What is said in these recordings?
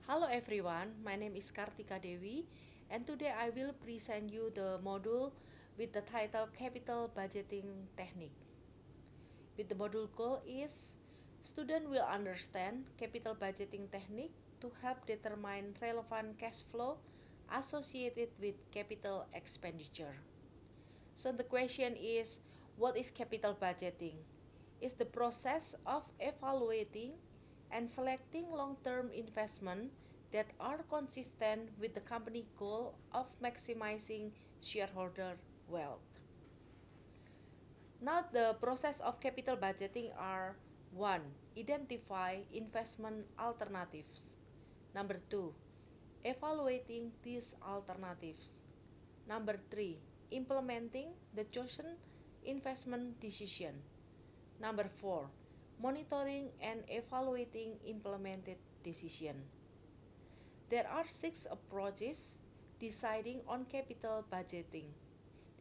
Hello everyone, my name is Kartika Dewi and today I will present you the module with the title Capital Budgeting Technique. With the module goal is student will understand capital budgeting technique to help determine relevant cash flow associated with capital expenditure. So the question is, what is capital budgeting? It's the process of evaluating and selecting long-term investment that are consistent with the company goal of maximizing shareholder wealth. Now the process of capital budgeting are: 1. Identify investment alternatives. Number 2. Evaluating these alternatives. Number 3. Implementing the chosen investment decision. Number 4. Monitoring and evaluating implemented decision. There are 6 approaches deciding on capital budgeting.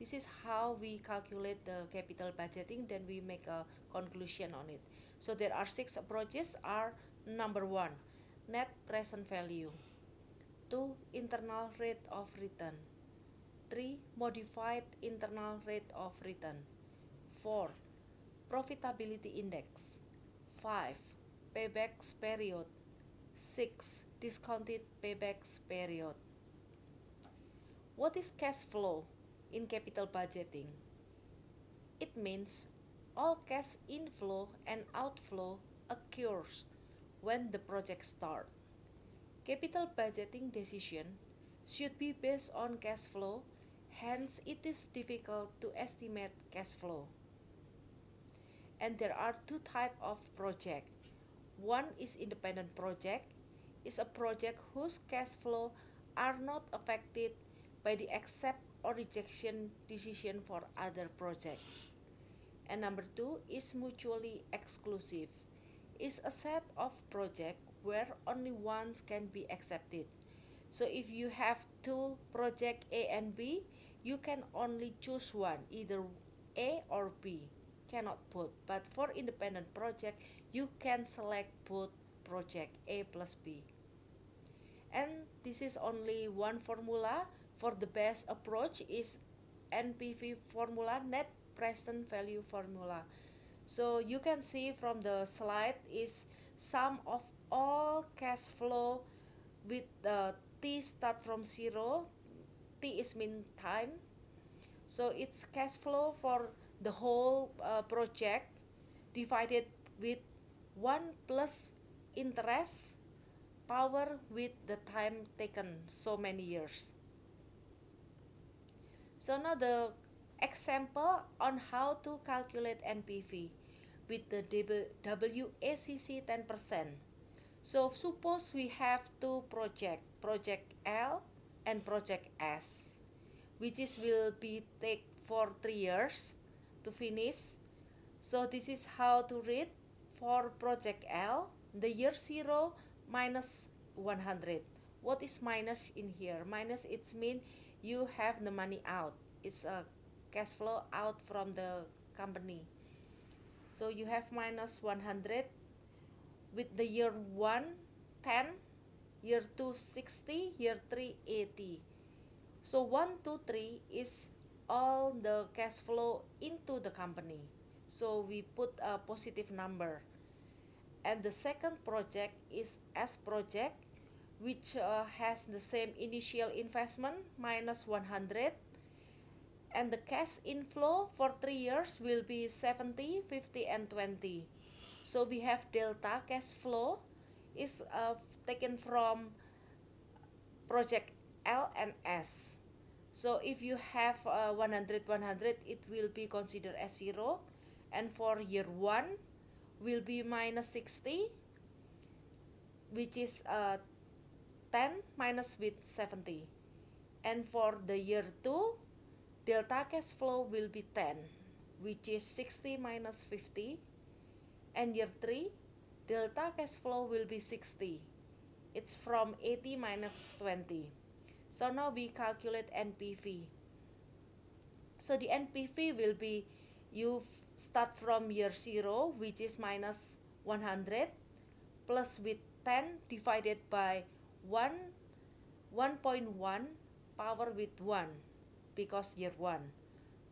This is how we calculate the capital budgeting, then we make a conclusion on it. So there are 6 approaches are: number 1, net present value. 2, internal rate of return. 3, modified internal rate of return. 4, profitability index. 5, payback period. 6, discounted payback period. What is cash flow in capital budgeting? It means all cash inflow and outflow occurs when the project starts. Capital budgeting decision should be based on cash flow, hence it is difficult to estimate cash flow. And there are 2 types of project. One is independent project, is a project whose cash flow are not affected by the accept or rejection decision for other project. And number 2 is mutually exclusive, is a set of project where only one can be accepted. So if you have 2 project A and B, you can only choose one, either A or B, cannot both. But for independent project, you can select both project A plus B. And this is only one formula. For the best approach is NPV formula, net present value formula. So you can see from the slide is sum of all cash flow with the T start from 0, T is mean time. So it's cash flow for the whole project divided with 1 plus interest power with the time taken, so many years. So now the example on how to calculate NPV with the WACC 10%. So suppose we have 2 project, project L and project S, which is will be take for 3 years to finish. So this is how to read for project L, the year 0 minus 100. What is minus in here? Minus it's mean you have the money out. It's a cash flow out from the company. So you have minus 100 with the year 1 10, year 2 60, year 3 80. So 1 2 3 is all the cash flow into the company. So we put a positive number. And the second project is S project, which has the same initial investment minus 100, and the cash inflow for 3 years will be 70, 50, and 20. So we have delta cash flow is taken from project L and S. So if you have 100, it will be considered as 0, and for year 1 will be minus 60, which is 10 minus with 70. And for the year 2, delta cash flow will be 10, which is 60 minus 50. And year 3, delta cash flow will be 60. It's from 80 minus 20. So now we calculate NPV. So the NPV will be, you start from year 0, which is minus 100, plus with 10 divided by 1.1 power with 1 because year 1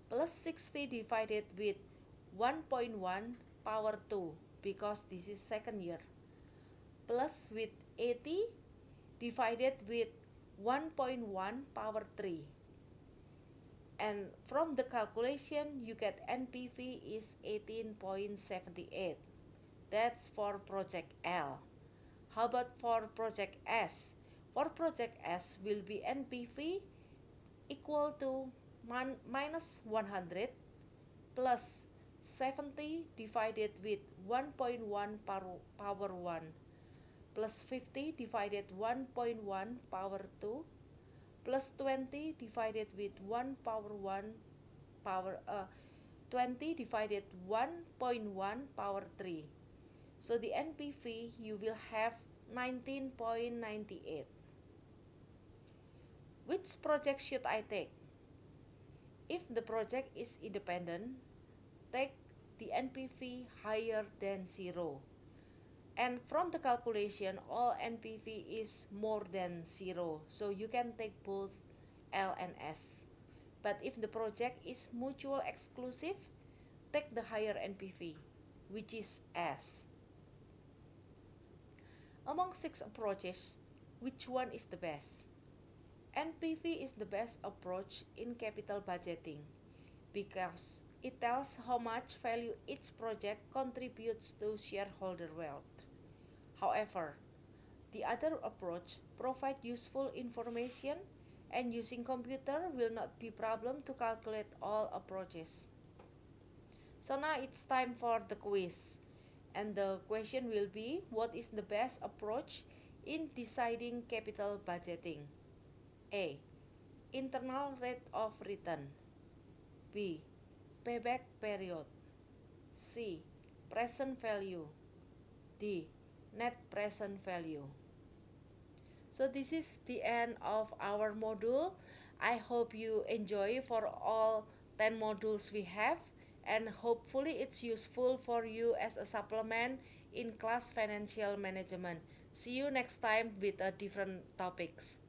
plus 60 divided with 1.1 power 2 because this is second year plus with 80 divided with 1.1 power 3, and from the calculation you get NPV is 18.78. That's for project L. How about for project S? For project S will be NPV equal to minus 100 plus 70 divided with 1.1 power 1 plus 50 divided 1.1 power 2 plus 20 divided with 1 power 1 power 20 divided 1.1 power 3. So the NPV you will have 19.98. Which project should I take? If the project is independent, take the NPV higher than 0. And from the calculation, all NPV is more than 0. So you can take both L and S. But if the project is mutual exclusive, take the higher NPV, which is S. Among 6 approaches, which one is the best? NPV is the best approach in capital budgeting because it tells how much value each project contributes to shareholder wealth. However, the other approach provides useful information, and using computer will not be a problem to calculate all approaches. So now it's time for the quiz. And the question will be, what is the best approach in deciding capital budgeting? A. Internal rate of return. B. Payback period. C. Present value. D. Net present value. So this is the end of our module. I hope you enjoy for all 10 modules we have, and hopefully it's useful for you as a supplement in class financial management. See you next time with a different topics.